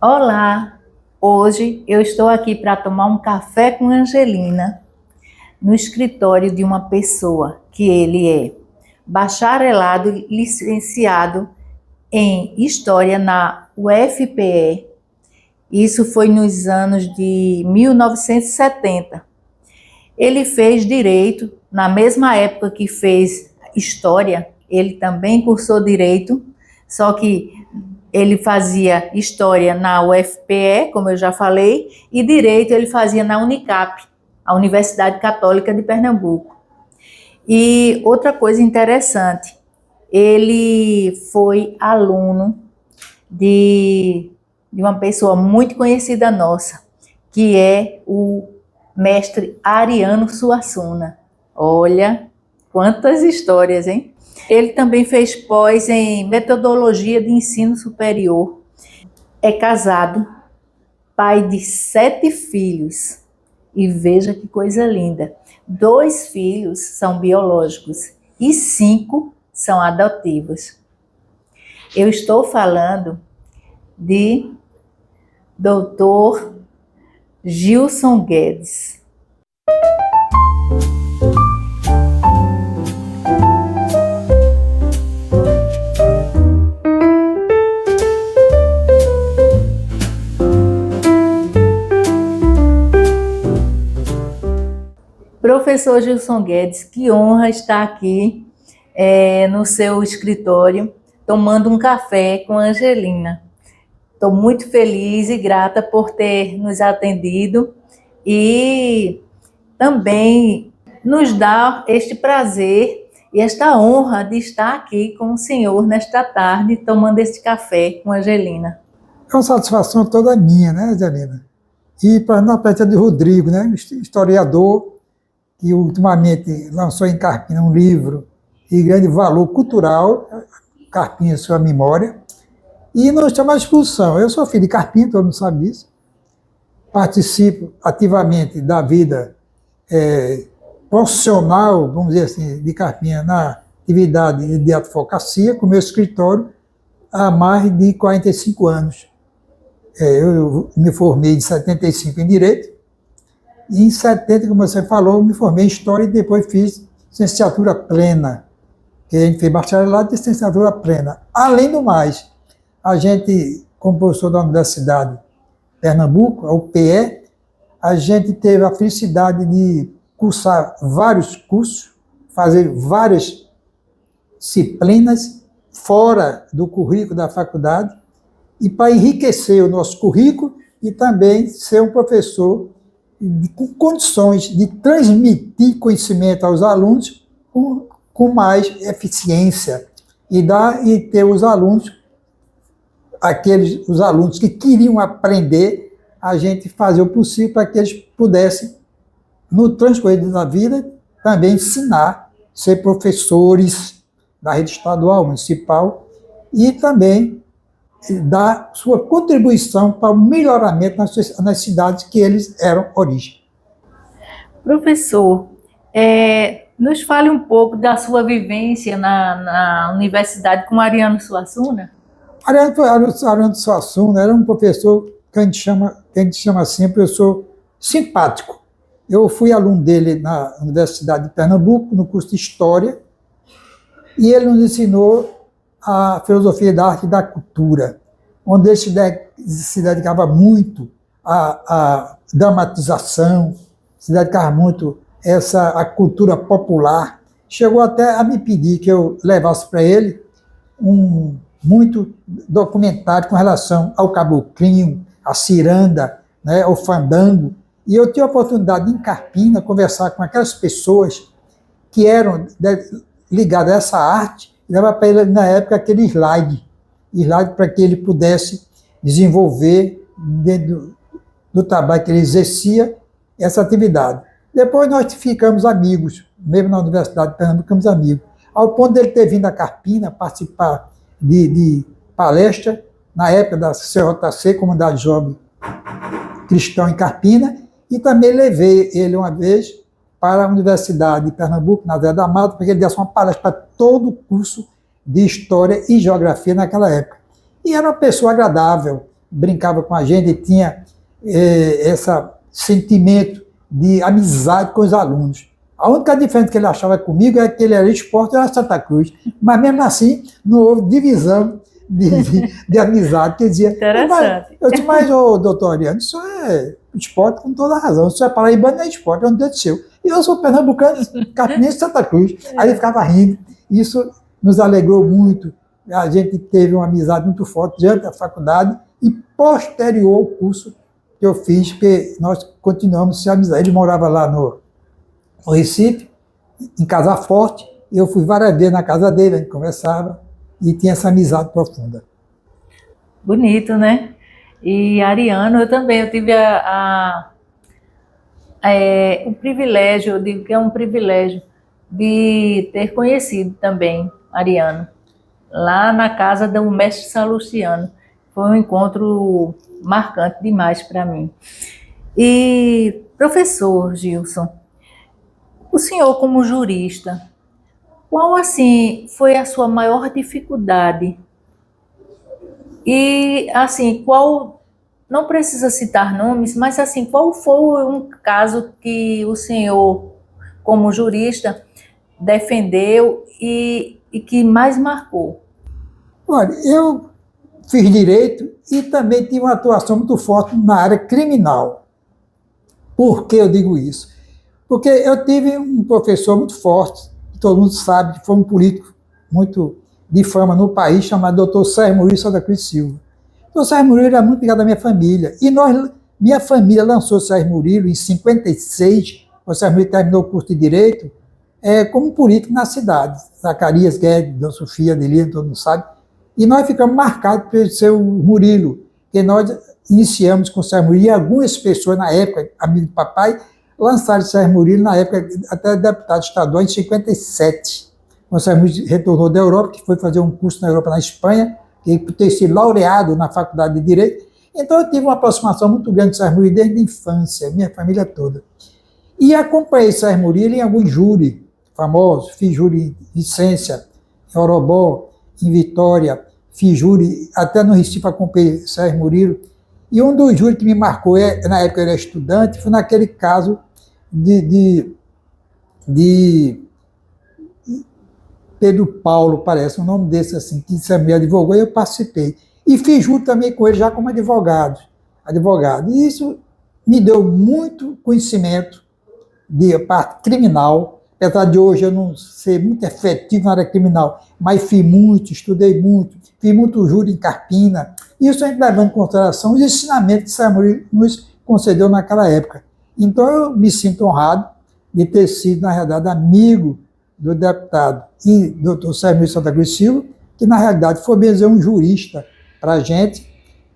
Olá! Hoje eu estou aqui para tomar um café com Angelina no escritório de uma pessoa que ele é bacharelado e licenciado em História na UFPE. Isso foi nos anos de 1970. Ele fez Direito, na mesma época que fez História, ele também cursou Direito, só que ele fazia História na UFPE, como eu já falei, e Direito ele fazia na Unicap, a Universidade Católica de Pernambuco. E outra coisa interessante, ele foi aluno de uma pessoa muito conhecida nossa, que é o mestre Ariano Suassuna. Olha, quantas histórias, hein? Ele também fez pós em Metodologia de Ensino Superior. É casado, pai de 7 filhos. E veja que coisa linda. 2 filhos são biológicos e 5 são adotivos. Eu estou falando de Dr. Gilson Guedes. Professor Gilson Guedes, que honra estar aqui no seu escritório, tomando um café com a Angelina. Estou muito feliz e grata por ter nos atendido e também nos dar este prazer e esta honra de estar aqui com o senhor nesta tarde, tomando este café com a Angelina. É uma satisfação toda minha, né, Angelina? E para na presença de Rodrigo, né, historiador, que ultimamente lançou em Carpina um livro de grande valor cultural, Carpina, Sua Memória, e nós estamos à disposição. Eu sou filho de Carpina, todo mundo sabe disso, participo ativamente da vida profissional, vamos dizer assim, de Carpina, na atividade de advocacia, com meu escritório, há mais de 45 anos. Eu me formei em 75 em Direito, e em 70, como você falou, me formei em História e depois fiz licenciatura plena, que a gente fez bacharelado de licenciatura plena. Além do mais, a gente, como professor da Universidade de Pernambuco, a UPE, a gente teve a felicidade de cursar vários cursos, fazer várias disciplinas fora do currículo da faculdade, e para enriquecer o nosso currículo e também ser um professor com condições de transmitir conhecimento aos alunos com mais eficiência e ter os alunos, os alunos que queriam aprender, a gente fazer o possível para que eles pudessem, no transcorrer da vida, também ensinar, ser professores da rede estadual, municipal, e também dar sua contribuição para o melhoramento nas cidades que eles eram origem. Professor, nos fale um pouco da sua vivência na universidade com Ariano Suassuna. Ariano Suassuna era um professor que a gente chama assim, professor simpático. Eu fui aluno dele na Universidade de Pernambuco, no curso de História, e ele nos ensinou a filosofia da arte e da cultura, onde ele se dedicava muito à dramatização, se dedicava muito à cultura popular. Chegou até a me pedir que eu levasse para ele muito documentário com relação ao caboclinho, à ciranda, né, ao fandango. E eu tive a oportunidade, em Carpina, conversar com aquelas pessoas que eram ligadas a essa arte, e dava para ele, na época, aquele slide para que ele pudesse desenvolver, dentro do trabalho que ele exercia, essa atividade. Depois nós ficamos amigos, mesmo na Universidade de Pernambuco, ficamos amigos, ao ponto dele ter vindo a Carpina participar de palestra, na época da CJC, Comunidade Jovem Cristão em Carpina, e também levei ele uma vez para a Universidade de Pernambuco, na Zé da Mata, para que ele desse uma palestra para todo o curso de História e Geografia naquela época. E era uma pessoa agradável, brincava com a gente, tinha esse sentimento de amizade com os alunos. A única diferença que ele achava comigo é que ele era esporte e eu era Santa Cruz. Mas mesmo assim, não houve divisão de amizade. Que dizia, Interessante. eu disse, mas doutor Ariano, isso é esporte com toda a razão. Isso é paraibano, não é esporte, é um Deus do céu. E eu sou pernambucano, carpinense de Santa Cruz. Aí ele ficava rindo. Isso nos alegrou muito. A gente teve uma amizade muito forte diante da faculdade e posterior ao curso que eu fiz, porque nós continuamos a amizade. Ele morava lá no Recife, em Casa Forte, eu fui várias vezes na casa dele, a gente conversava e tinha essa amizade profunda. Bonito, né? E Ariano, eu também, eu tive o privilégio, eu digo que é um privilégio, de ter conhecido também Ariano, lá na casa do mestre Salustiano. Foi um encontro marcante demais para mim. E, professor Gilson, o senhor como jurista, qual assim foi a sua maior dificuldade? E assim, qual, não precisa citar nomes, mas assim, qual foi um caso que o senhor como jurista defendeu e que mais marcou? Olha, eu fiz direito e também tive uma atuação muito forte na área criminal. Por que eu digo isso? Porque eu tive um professor muito forte, que todo mundo sabe, que foi um político muito de fama no país, chamado Dr. Sérgio Murilo Santa Cruz Silva. O Dr. Sérgio Murilo era muito ligado à minha família. E minha família lançou o Sérgio Murilo em 56, o Sérgio Murilo terminou o curso de Direito, como político na cidade. Zacarias Guedes, Dona Sofia, Adelina, todo mundo sabe. E nós ficamos marcados por ser o Murilo, que nós iniciamos com o Sérgio Murilo, e algumas pessoas na época, amigo do papai, lançaram o Sérgio Murilo, na época, até deputado estadual, em 57. O Sérgio Murilo retornou da Europa, que foi fazer um curso na Europa, na Espanha, que por ter sido laureado na Faculdade de Direito. Então eu tive uma aproximação muito grande do Sérgio Murilo desde a infância, minha família toda. E acompanhei o Sérgio Murilo em alguns júris famosos, fiz júri em Vicência, em Orobó, em Vitória, fiz júri até no Recife, acompanhei o Sérgio Murilo. E um dos júris que me marcou, na época eu era estudante, foi naquele caso de Pedro Paulo, parece, um nome desse assim, que Sérgio Murilo advogou, e eu participei. E fiz júri também com ele já como advogado. E isso me deu muito conhecimento de parte criminal, apesar de hoje eu não ser muito efetivo na área criminal, mas fiz muito, estudei muito, fiz muito júri em Carpina. Isso a gente levando em consideração os ensinamentos que Sérgio Murilo nos concedeu naquela época. Então eu me sinto honrado de ter sido, na realidade, amigo do deputado e doutor Sérgio Murilo Santa Cruz Silva, que na realidade foi mesmo um jurista para a gente,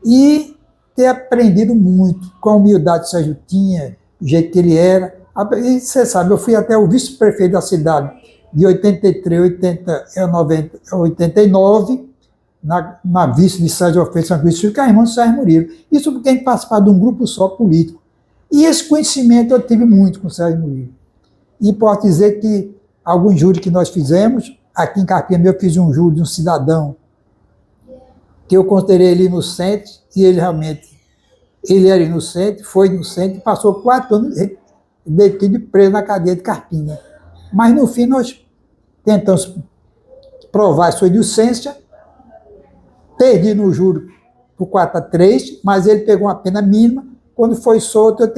e ter aprendido muito com a humildade que o Sérgio tinha, o jeito que ele era. E você sabe, eu fui até o vice-prefeito da cidade de 83, 80, 90, 89, na vice de Sérgio Alfredo Santa Cruz Silva, que é a irmã do Sérgio Murilo. Isso porque a gente participava de um grupo só político. E esse conhecimento eu tive muito com o Sérgio Murilo. E posso dizer que alguns júris que nós fizemos, aqui em Carpina eu fiz um júri de um cidadão que eu considerei ele inocente, e ele realmente, ele era inocente, foi inocente, e passou 4 anos detido e preso na cadeia de Carpina. Mas no fim nós tentamos provar sua inocência, perdi no júri por 4-3, mas ele pegou uma pena mínima. Quando foi solto, eu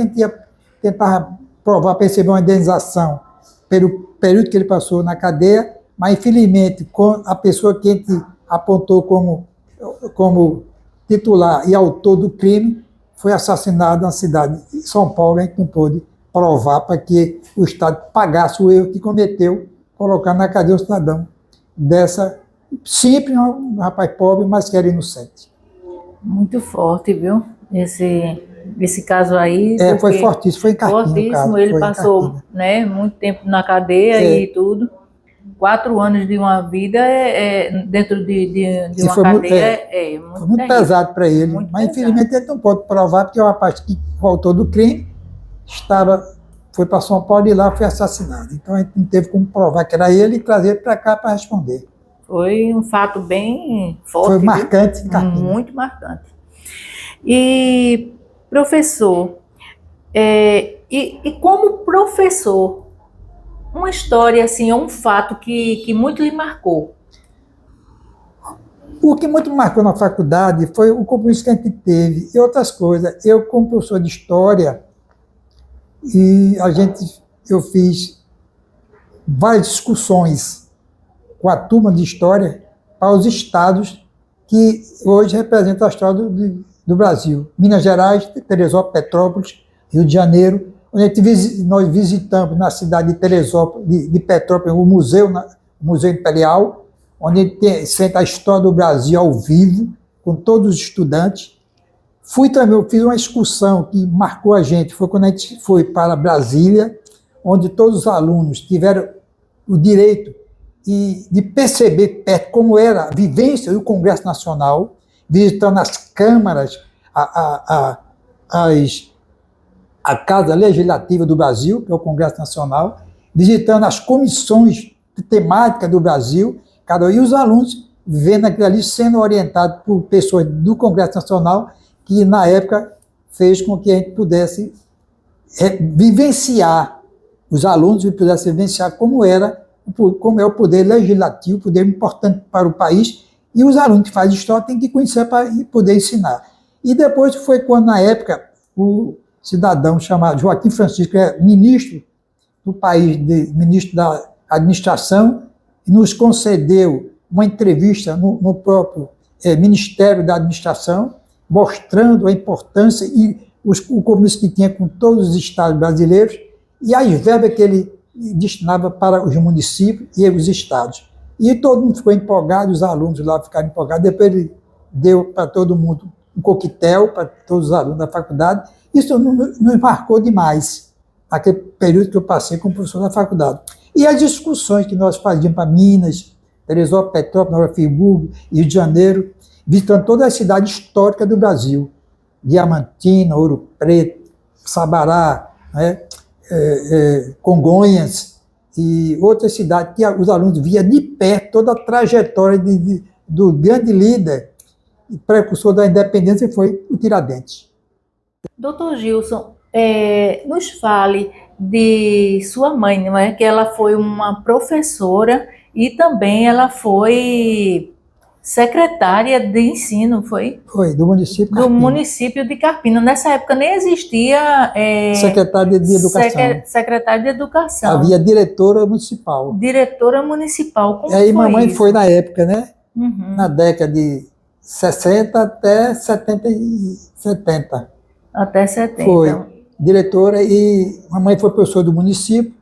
tentava provar para receber uma indenização pelo período que ele passou na cadeia, mas infelizmente a pessoa que a gente apontou como titular e autor do crime foi assassinado na cidade de São Paulo. A gente não pôde provar para que o Estado pagasse o erro que cometeu, colocando na cadeia o cidadão dessa simples, um rapaz pobre, mas que era inocente. Muito forte, viu? Esse caso aí. Foi fortíssimo, foi em Carpina. Fortíssimo, ele passou, né, muito tempo na cadeia e tudo. 4 anos de uma vida dentro de uma cadeia foi muito pesado para ele, mas infelizmente ele não pode provar, porque o rapaz que voltou do crime foi para São Paulo e lá foi assassinado. Então a gente não teve como provar que era ele e trazer ele para cá para responder. Foi um fato bem forte. Foi marcante, muito marcante. E, professor, e como professor, uma história assim, um fato que muito lhe marcou. O que muito marcou na faculdade foi o compromisso que a gente teve e outras coisas. Eu, como professor de História, eu fiz várias discussões com a turma de História para os estados que hoje representam a história do Brasil. Minas Gerais, Teresópolis, Petrópolis, Rio de Janeiro, onde nós visitamos na cidade de Teresópolis, de Petrópolis, o Museu Imperial, onde senta a história do Brasil ao vivo, com todos os estudantes. Eu fiz uma excursão que marcou a gente, foi quando a gente foi para Brasília, onde todos os alunos tiveram o direito de perceber perto como era a vivência do Congresso Nacional, visitando as câmaras, a Casa Legislativa do Brasil, que é o Congresso Nacional, visitando as comissões temáticas do Brasil, e os alunos vendo aquilo ali sendo orientados por pessoas do Congresso Nacional, que na época fez com que a gente pudesse vivenciar, os alunos pudessem vivenciar como é o poder legislativo, o poder importante para o país, e os alunos que fazem história têm que conhecer para poder ensinar. E depois foi quando, na época, o cidadão chamado Joaquim Francisco, que é ministro do país, ministro da administração, nos concedeu uma entrevista no próprio Ministério da Administração, mostrando a importância e o compromisso que tinha com todos os estados brasileiros e as verbas que ele destinava para os municípios e os estados. E todo mundo ficou empolgado, os alunos lá ficaram empolgados, depois ele deu para todo mundo um coquetel, para todos os alunos da faculdade. Isso nos marcou demais, naquele período que eu passei como professor da faculdade. E as discussões que nós fazíamos para Minas, Teresópolis, Petrópolis, Nova Friburgo, Rio de Janeiro, visitando toda a cidade histórica do Brasil, Diamantina, Ouro Preto, Sabará, né, Congonhas e outras cidades que os alunos viam de perto toda a trajetória do grande líder e precursor da independência, que foi o Tiradentes. Doutor Gilson, nos fale de sua mãe, não é? Que ela foi uma professora e também ela foi secretária de ensino, foi? Foi, do município de Carpina. Do município de Carpina. Nessa época nem existia... secretária de Educação. Secretária de Educação. Havia diretora municipal. Diretora municipal. Como e aí foi mamãe isso? Foi na época, né? Uhum. Na década de 60 até 70. Até 70. Foi diretora e mamãe foi professora do município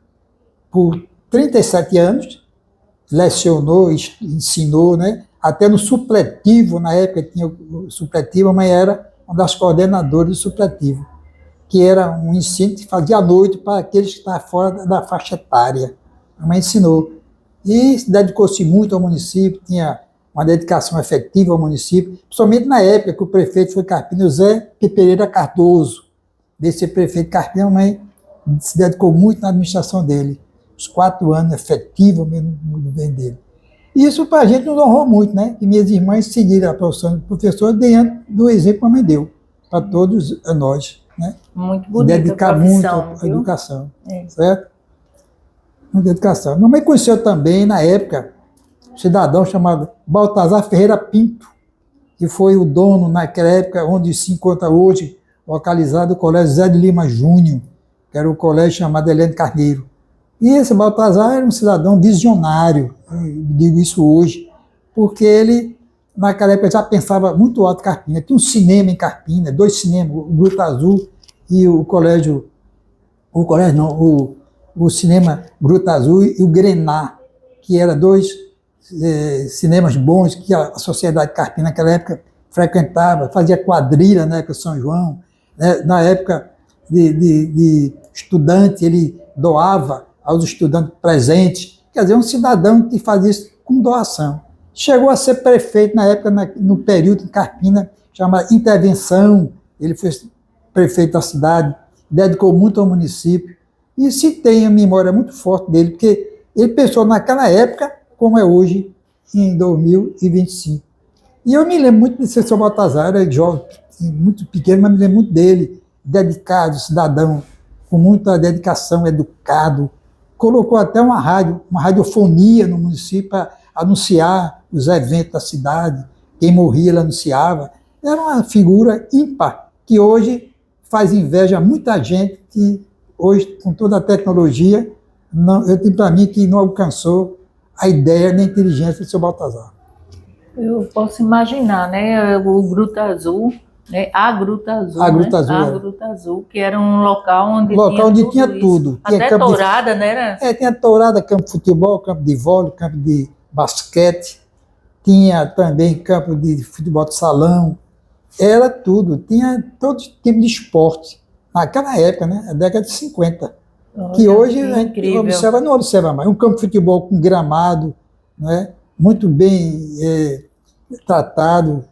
por 37 anos, lecionou, ensinou, né? Até no supletivo, na época tinha o supletivo, a mãe era uma das coordenadoras do supletivo, que era um ensino que fazia à noite para aqueles que estavam fora da faixa etária. A mãe ensinou. E se dedicou-se muito ao município, tinha uma dedicação efetiva ao município, principalmente na época que o prefeito foi Carpina, José Pereira Cardoso. Desse prefeito Carpina, a mãe se dedicou muito na administração dele. Os 4 anos efetivos mesmo no governo dele. E isso para a gente nos honrou muito, né? E minhas irmãs seguiram a profissão de professor diante do exemplo que a mãe deu para todos nós, né? Muito bonita dedicar a profissão, muito à educação, certo? Muita educação. Minha mãe conheceu também, na época, um cidadão chamado Baltazar Ferreira Pinto, que foi o dono, naquela época, onde se encontra hoje, localizado o Colégio Zé de Lima Júnior, que era o colégio chamado Helene Carneiro. E esse Baltazar era um cidadão visionário, eu digo isso hoje, porque ele, naquela época, já pensava muito alto em Carpina. Tinha um cinema em Carpina, 2 cinemas, o Gruta Azul e o cinema Gruta Azul e o Grená, que eram 2 cinemas bons que a sociedade Carpina, naquela época, frequentava, fazia quadrilha, né, com São João. Né, na época de estudante, ele doava aos estudantes presentes. Quer dizer, um cidadão que fazia isso com doação. Chegou a ser prefeito na época, no período em Carpina, chamado Intervenção. Ele foi prefeito da cidade, dedicou muito ao município. E se tem a memória muito forte dele, porque ele pensou naquela época como é hoje, em 2025. E eu me lembro muito de ser São Baltazar, era jovem, muito pequeno, mas me lembro muito dele, dedicado, cidadão, com muita dedicação, educado. Colocou até uma radiofonia no município para anunciar os eventos da cidade, quem morria ele anunciava. Era uma figura ímpar, que hoje faz inveja a muita gente que hoje, com toda a tecnologia, eu tenho para mim que não alcançou a ideia nem a inteligência do seu Baltazar. Eu posso imaginar, né? O Gruta Azul, né? A Gruta Azul, A Gruta Azul, A Gruta Azul, que era um local onde tinha tudo. Até tourada, né? Tinha tourada, campo de futebol, campo de vôlei, campo de basquete, tinha também campo de futebol de salão, era tudo, tinha todo tipo de esporte. Naquela época, né? A década de 50. Que hoje a gente não observa mais. Um campo de futebol com gramado, né? Muito bem tratado.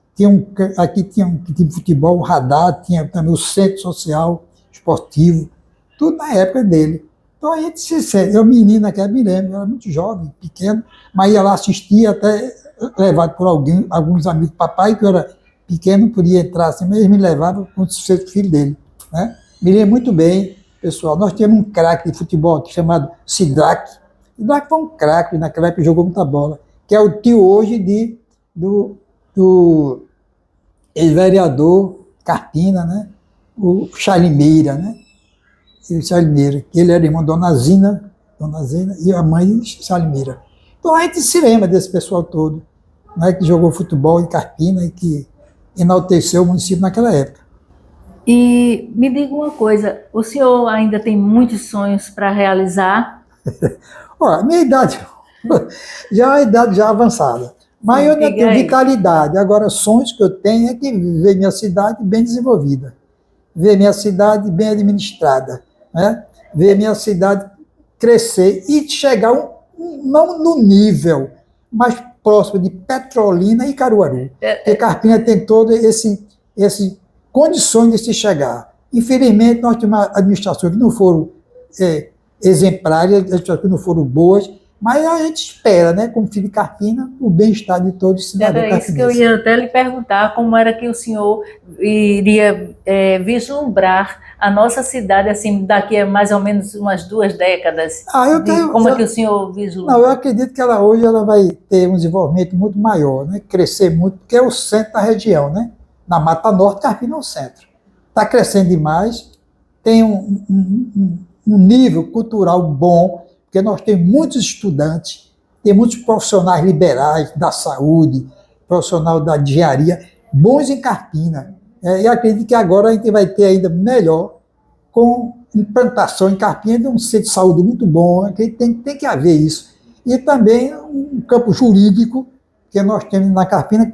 Aqui tinha um time de futebol, um radar, tinha também o centro social, esportivo, tudo na época dele. Então a gente se sente, eu menino naquela, me lembro, eu era muito jovem, pequeno, mas ia lá assistir, até levado por alguns amigos do papai, que eu era pequeno, não podia entrar assim, mas eles me levavam como se fosse o filho dele. Né? Me lembro muito bem, pessoal, nós tínhamos um craque de futebol chamado Sidraque. Sidraque foi um craque, naquela época jogou muita bola, que é o tio hoje do ex-vereador Carpina, né? O Chalimeira, né? O Chalimeira, que ele era irmão de Dona Zina e a mãe de Chalimeira. Então a gente se lembra desse pessoal todo, né? Que jogou futebol em Carpina e que enalteceu o município naquela época. E me diga uma coisa, o senhor ainda tem muitos sonhos para realizar? Olha, minha idade já é uma idade já avançada, mas eu ainda tenho vitalidade. Agora, sonhos que eu tenho é que ver minha cidade bem desenvolvida, ver minha cidade bem administrada, né? Ver minha cidade crescer e chegar não no nível, mas próximo de Petrolina e Caruaru. Porque Carpina tem todo esse condições de se chegar. Infelizmente, nós temos administrações que não foram exemplares, administrações que não foram boas, mas a gente espera, né, como filho de Carpina, o bem-estar de todos os cidadãos carpinenses. Era isso que eu ia até lhe perguntar, como era que o senhor iria vislumbrar a nossa cidade, assim, daqui a mais ou menos umas 2 décadas? Como é que o senhor vislumbra? Não, eu acredito que hoje ela vai ter um desenvolvimento muito maior, né, crescer muito, porque é o centro da região, né? Na Mata Norte, Carpina é o centro. Está crescendo demais, tem um nível cultural bom, porque nós temos muitos estudantes, tem muitos profissionais liberais da saúde, profissional da engenharia, bons em Carpina. E acredito que agora a gente vai ter ainda melhor, com implantação em Carpina de um centro de saúde muito bom, que tem que haver isso. E também um campo jurídico, que nós temos na Carpina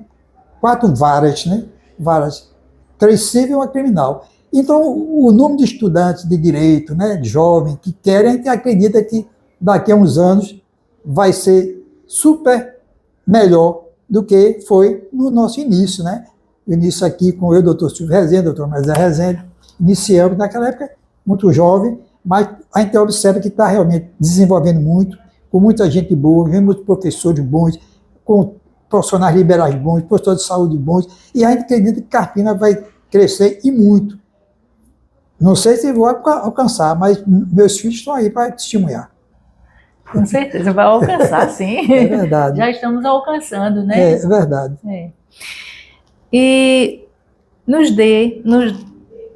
4 varas, né? Varas, 3 civil e uma criminal. Então, o número de estudantes de direito, né, de jovens que querem, a gente acredita que daqui a uns anos vai ser super melhor do que foi no nosso início, né? O início aqui com eu, doutor Silvio Rezende, doutor Mazé Rezende, iniciamos naquela época muito jovem, mas a gente observa que está realmente desenvolvendo muito, com muita gente boa, muitos professores bons, com profissionais liberais bons, professores de saúde bons, e a gente acredita que Carpina vai crescer e muito. Não sei se vou alcançar, mas meus filhos estão aí para testemunhar. Com certeza, vai alcançar, sim. É verdade. Já estamos alcançando, né? É verdade. E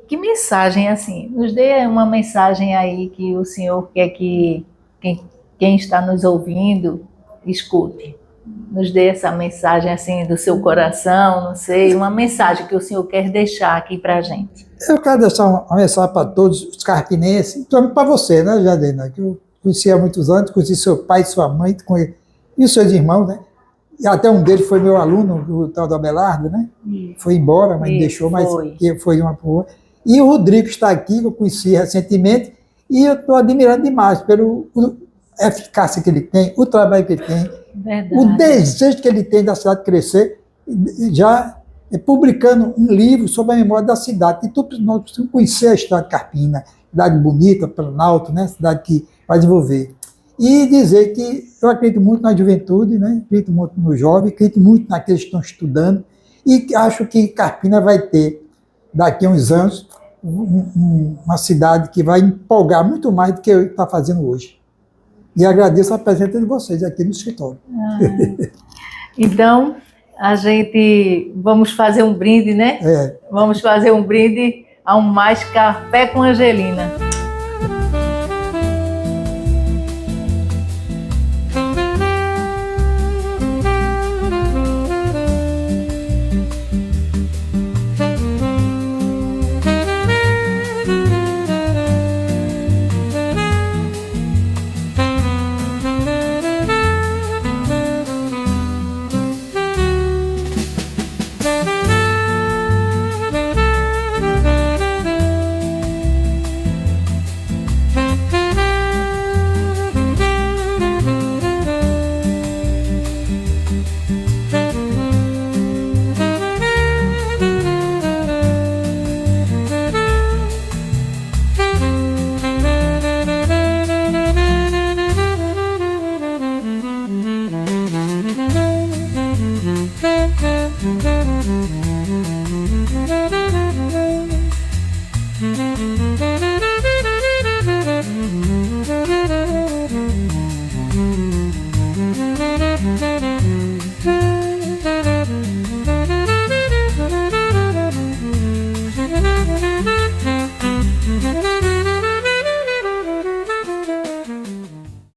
que mensagem, assim, nos dê uma mensagem aí que o senhor quer que quem está nos ouvindo escute. Nos dê essa mensagem, assim, do seu coração, não sei, uma mensagem que o senhor quer deixar aqui para a gente. Eu quero deixar uma mensagem para todos os carpinenses, também para você, né, Jadena, que eu conheci há muitos anos, conheci seu pai, sua mãe, e os seus irmãos, né? E até um deles foi meu aluno, o tal do Abelardo, né? Foi embora, mas deixou, mas foi uma boa. E o Rodrigo está aqui, que eu conheci recentemente, e eu estou admirando demais pelo eficácia que ele tem, o trabalho que ele tem, o desejo que ele tem da cidade crescer, já publicando um livro sobre a memória da cidade. E todos nós precisamos conhecer a história de Carpina, cidade bonita, Planalto, né? Cidade que vai desenvolver. E dizer que eu acredito muito na juventude, né? Acredito muito no jovem, acredito muito naqueles que estão estudando, e acho que Carpina vai ter daqui a uns anos, uma cidade que vai empolgar muito mais do que está fazendo hoje. E agradeço a presença de vocês aqui no escritório. Então, vamos fazer um brinde, né? Vamos fazer um brinde a um mais café com Angelina. Música